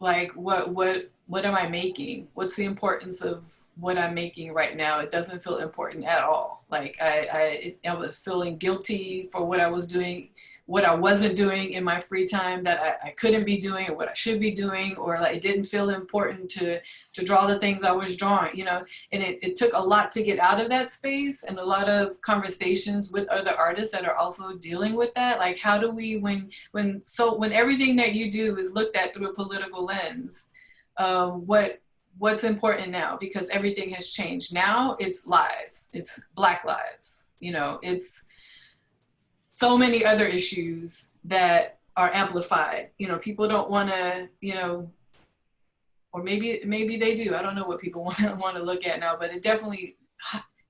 like, what am I making? What's the importance of what I'm making right now? It doesn't feel important at all. Like I was feeling guilty for what I was doing, what I wasn't doing in my free time that I couldn't be doing, or what I should be doing, or like it didn't feel important to draw the things I was drawing, you know. And it took a lot to get out of that space, and a lot of conversations with other artists that are also dealing with that. Like, how do we, when everything that you do is looked at through a political lens, what's important now? Because everything has changed. Now it's lives, it's Black lives, you know, it's so many other issues that are amplified. You know, people don't want to, you know, or maybe they do. I don't know what people want to look at now, but it definitely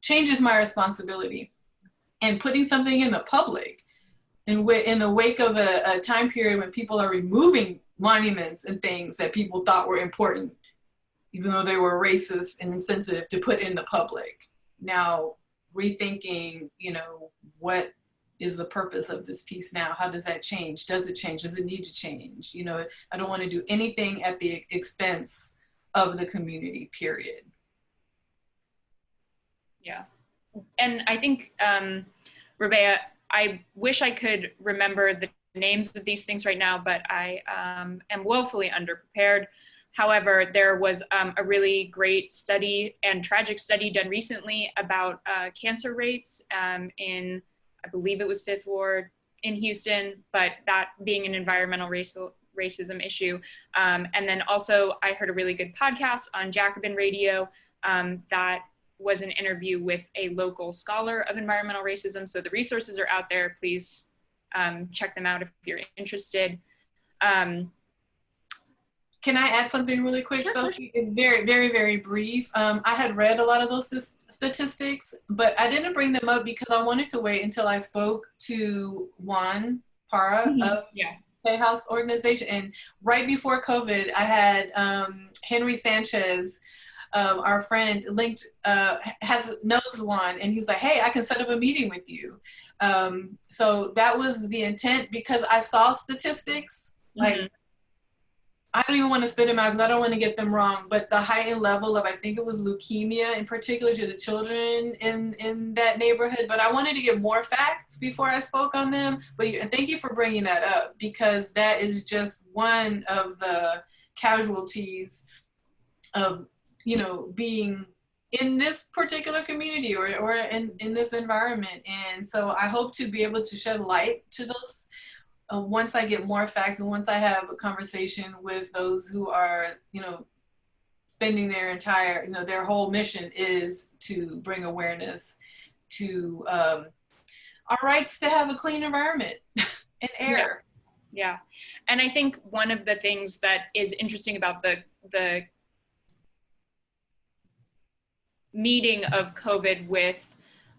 changes my responsibility. And putting something in the public in the wake of a time period when people are removing monuments and things that people thought were important, even though they were racist and insensitive to put in the public. Now rethinking, you know, what is the purpose of this piece now? How does that change? Does it change? Does it need to change? You know, I don't want to do anything at the expense of the community, period. Yeah. And I think, Rabéa, I wish I could remember the names of these things right now, but I am woefully underprepared. However, there was a really great study and tragic study done recently about cancer rates in, I believe it was 5th Ward in Houston, but that being an environmental racism issue. And then also I heard a really good podcast on Jacobin Radio that was an interview with a local scholar of environmental racism. So the resources are out there. Please check them out if you're interested. Can I add something really quick, Sophie? It's very, very, very brief. I had read a lot of those statistics, but I didn't bring them up because I wanted to wait until I spoke to Juan Para of the House organization. And right before COVID, I had Henry Sanchez, our friend, knows Juan, and he was like, hey, I can set up a meeting with you. So that was the intent, because I saw statistics, like, I don't even want to spit them out because I don't want to get them wrong, but the heightened level of, I think it was leukemia in particular to the children in that neighborhood. But I wanted to get more facts before I spoke on them. But thank you for bringing that up, because that is just one of the casualties of, you know, being in this particular community or in this environment. And so I hope to be able to shed light to those once I get more facts, and once I have a conversation with those who are, you know, spending their entire, you know, their whole mission is to bring awareness to our rights to have a clean environment and air. Yeah. And I think one of the things that is interesting about the meeting of COVID with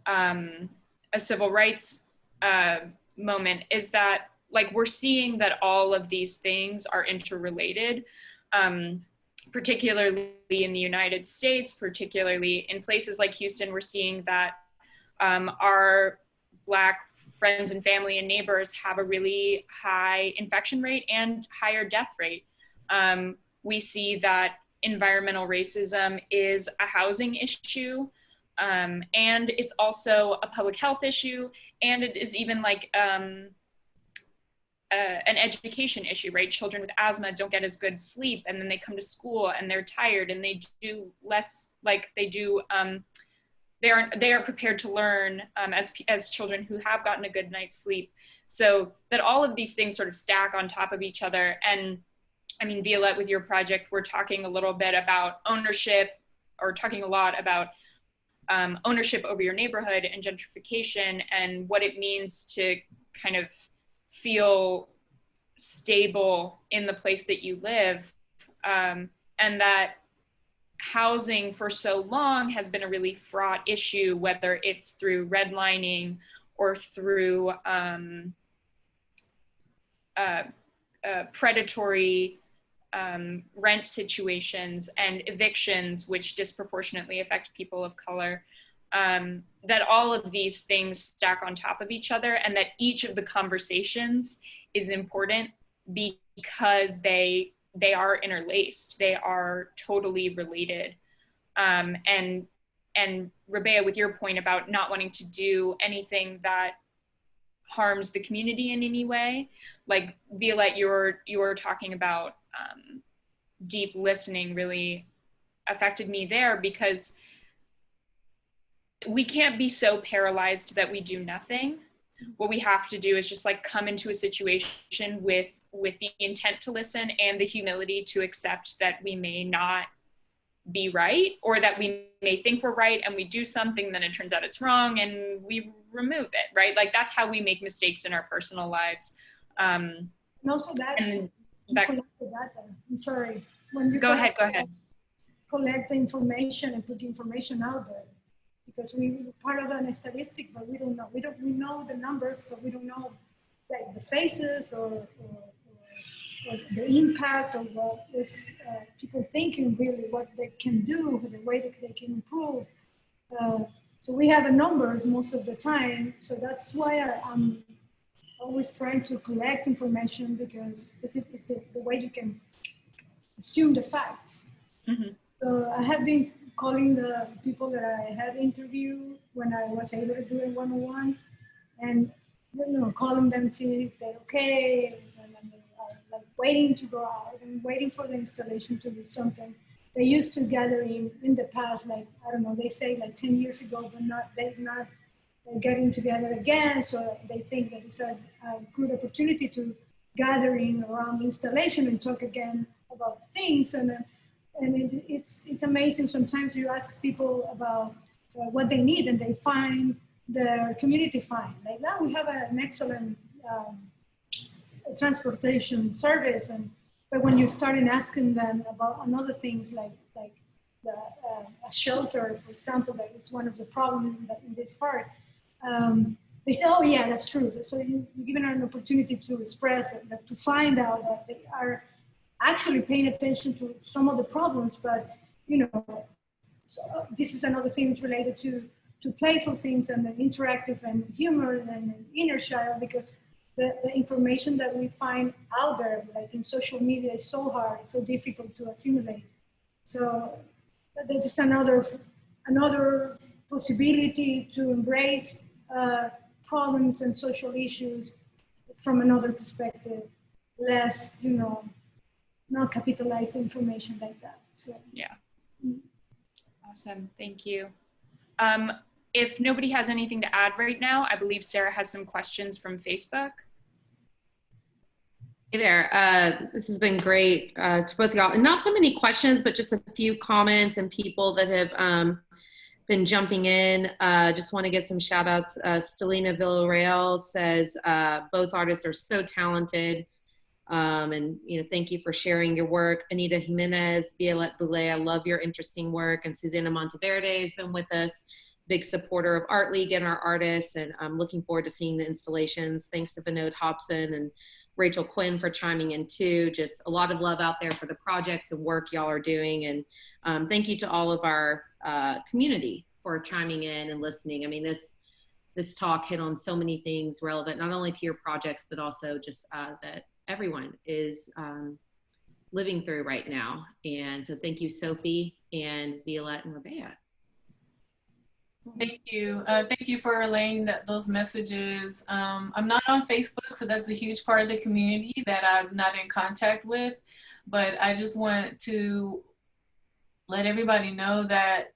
a civil rights moment is that, like, we're seeing that all of these things are interrelated, particularly in the United States, particularly in places like Houston. We're seeing that our Black friends and family and neighbors have a really high infection rate and higher death rate. We see that environmental racism is a housing issue, and it's also a public health issue, and it is even like an education issue, right? Children with asthma don't get as good sleep, and then they come to school and they're tired, and they do less, like they do, they aren't prepared to learn as children who have gotten a good night's sleep. So that all of these things sort of stack on top of each other. And I mean, Violette, with your project, we're talking a little bit about ownership, or talking a lot about ownership over your neighborhood and gentrification, and what it means to kind of feel stable in the place that you live, and that housing for so long has been a really fraught issue, whether it's through redlining or through predatory rent situations and evictions, which disproportionately affect people of color, that all of these things stack on top of each other, and that each of the conversations is important because they are interlaced. They are totally related. And Rabéa, with your point about not wanting to do anything that harms the community in any way, like Violette, you were talking about deep listening really affected me there, because we can't be so paralyzed that we do nothing. What we have to do is just like come into a situation with the intent to listen and the humility to accept that we may not be right, or that we may think we're right and we do something, then it turns out it's wrong and we remove it, right? Like that's how we make mistakes in our personal lives. And also that, and you collect the data. I'm sorry. When you go ahead. Collect the information and put the information out there, because we're part of a statistic, but we don't know. We know the numbers, but we don't know like the faces or the impact of what is people thinking, really what they can do, the way that they can improve. So we have a numbers most of the time. So that's why I'm always trying to collect information, because it's the way you can assume the facts. Mm-hmm. So I have been calling the people that I had interviewed when I was able to do it one-on-one, and calling them to see if they're okay, and like waiting to go out and waiting for the installation to do something. They used to gather in the past, like, I don't know, they say like 10 years ago, but they're not getting together again. So they think that it's a good opportunity to gathering around the installation and talk again about things. And it's amazing. Sometimes you ask people about what they need, and they find their community fine. Like now we have an excellent transportation service, but when you start asking them about another things like a shelter, for example, that is one of the problems in this part, they say, oh yeah, that's true. So you're given an opportunity to express that, to find out that they are actually paying attention to some of the problems, but so this is another thing related to playful things and the interactive and humor and inner child, because the information that we find out there, like in social media, is so hard, so difficult to assimilate. So that is another possibility to embrace problems and social issues from another perspective, less, not capitalize information like that. So yeah. Awesome, thank you. If nobody has anything to add right now, I believe Sarah has some questions from Facebook. Hey there, this has been great to both of y'all. And not so many questions, but just a few comments and people that have been jumping in. Just want to get some shout outs. Stelina Villarreal says, both artists are so talented. And thank you for sharing your work. Anita Jimenez, Violette Bule, I love your interesting work. And Susana Monteverde has been with us, big supporter of Art League and our artists, and I'm looking forward to seeing the installations. Thanks to Vinod Hobson and Rachel Quinn for chiming in too. Just a lot of love out there for the projects and work y'all are doing. And thank you to all of our community for chiming in and listening. I mean, this talk hit on so many things relevant, not only to your projects, but also just that everyone is living through right now. And so thank you, Sophie and Violette and Rabéa. Thank you. Thank you for relaying those messages. I'm not on Facebook, so that's a huge part of the community that I'm not in contact with, but I just want to let everybody know that,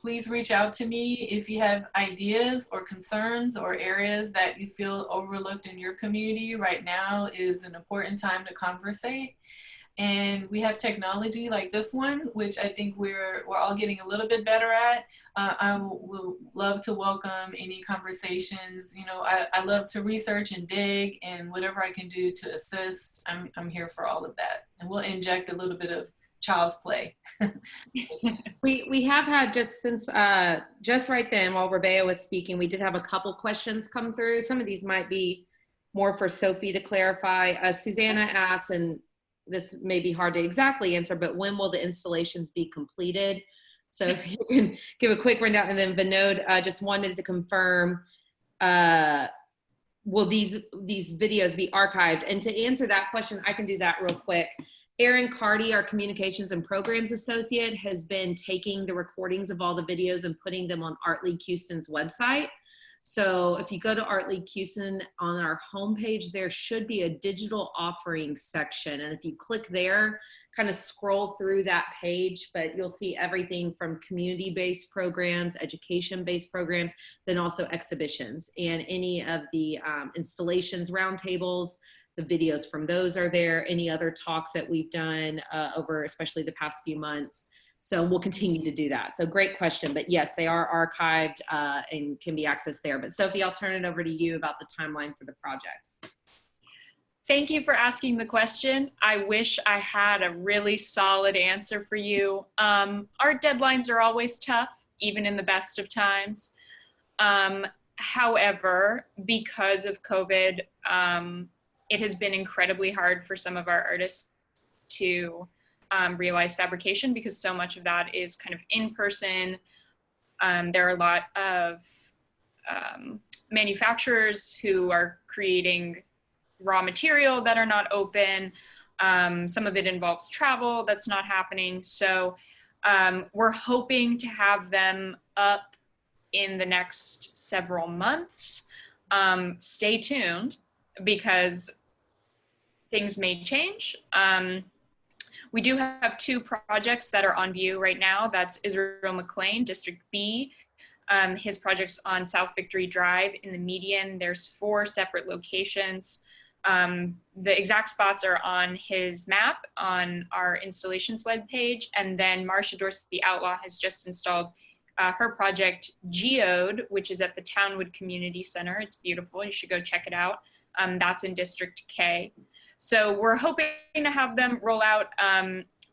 please reach out to me if you have ideas or concerns or areas that you feel overlooked in your community. Right now is an important time to conversate. And we have technology like this one, which I think we're all getting a little bit better at. I will love to welcome any conversations. I love to research and dig, and whatever I can do to assist, I'm here for all of that. And we'll inject a little bit of child's play. We have had just since just right then while Rabéa was speaking, we did have a couple questions come through. Some of these might be more for Sophie to clarify. Susanna asked, and this may be hard to exactly answer, but when will the installations be completed? So if you can give a quick rundown. And then Vinod just wanted to confirm, will these videos be archived? And to answer that question, I can do that real quick. Erin Carty, our communications and programs associate, has been taking the recordings of all the videos and putting them on Art League Houston's website. So if you go to Art League Houston on our homepage, there should be a digital offerings section. And if you click there, kind of scroll through that page, but you'll see everything from community-based programs, education-based programs, then also exhibitions. And any of the installations, roundtables, the videos from those are there. Any other talks that we've done over especially the past few months. So we'll continue to do that. So great question, but yes, they are archived and can be accessed there. But Sophie, I'll turn it over to you about the timeline for the projects. Thank you for asking the question. I wish I had a really solid answer for you. Our deadlines are always tough, even in the best of times. However, because of COVID, it has been incredibly hard for some of our artists to realize fabrication because so much of that is kind of in person. There are a lot of manufacturers who are creating raw material that are not open. Some of it involves travel that's not happening. So we're hoping to have them up in the next several months. Stay tuned because things may change. We do have two projects that are on view right now. That's Israel McLean, District B. His project's on South Victory Drive in the median. There's 4 separate locations. The exact spots are on his map on our installations webpage. And then Marcia Dorsey Outlaw has just installed her project Geode, which is at the Townwood Community Center. It's beautiful, you should go check it out. That's in District K. So we're hoping to have them roll out.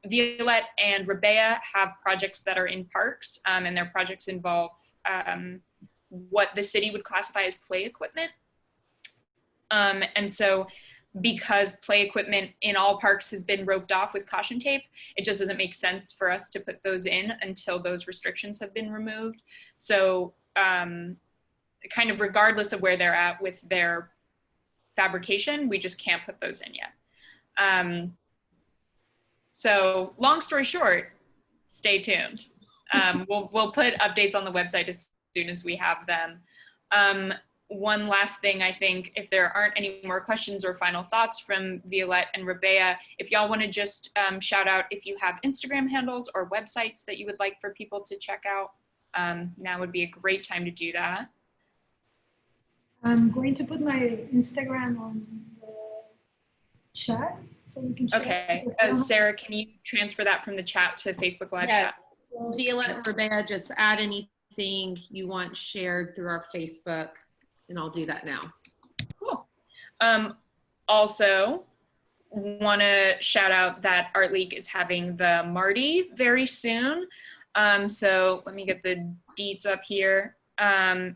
Violette and Rabéa have projects that are in parks, and their projects involve what the city would classify as play equipment. And so because play equipment in all parks has been roped off with caution tape, it just doesn't make sense for us to put those in until those restrictions have been removed. So kind of regardless of where they're at with their fabrication, we just can't put those in yet. So long story short, stay tuned. We'll put updates on the website as soon as we have them. One last thing, I think, if there aren't any more questions or final thoughts from Violette and Rabéa, if y'all want to just shout out if you have Instagram handles or websites that you would like for people to check out, now would be a great time to do that. I'm going to put my Instagram on the chat so we can share. Okay, Sarah, can you transfer that from the chat to Facebook Live chat? Violette and Rabéa, just add anything you want shared through our Facebook, and I'll do that now. Cool. Also, want to shout out that Art League is having the Mardi very soon. So let me get the deets up here.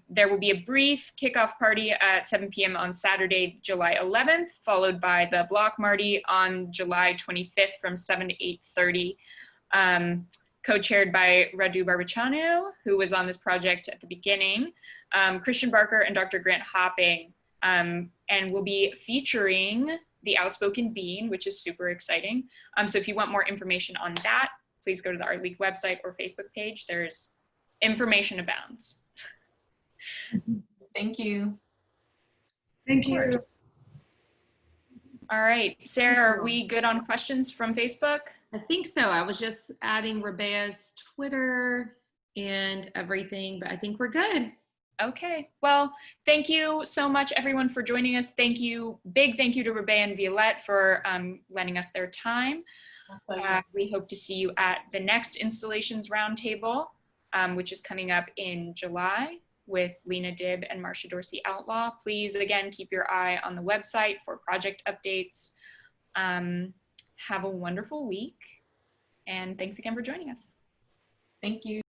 There will be a brief kickoff party at 7 p.m. on Saturday, July 11th, followed by the Block Mardi on July 25th from 7 to 8:30. Co-chaired by Radu Barbachanu, who was on this project at the beginning, Christian Barker and Dr. Grant Hopping, and will be featuring the Outspoken Bean, which is super exciting. So if you want more information on that, please go to the Art League website or Facebook page. There's information abounds. Thank you. Thank you. All right, Sarah, are we good on questions from Facebook? I think so. I was just adding Rabéa's Twitter and everything, but I think we're good. Okay, well, thank you so much, everyone, for joining us. Thank you, big thank you to Rabéa and Violette for lending us their time. We hope to see you at the next Installations Roundtable, which is coming up in July with Lena Dibb and Marcia Dorsey Outlaw. Please, again, keep your eye on the website for project updates. Have a wonderful week, And thanks again for joining us. Thank you.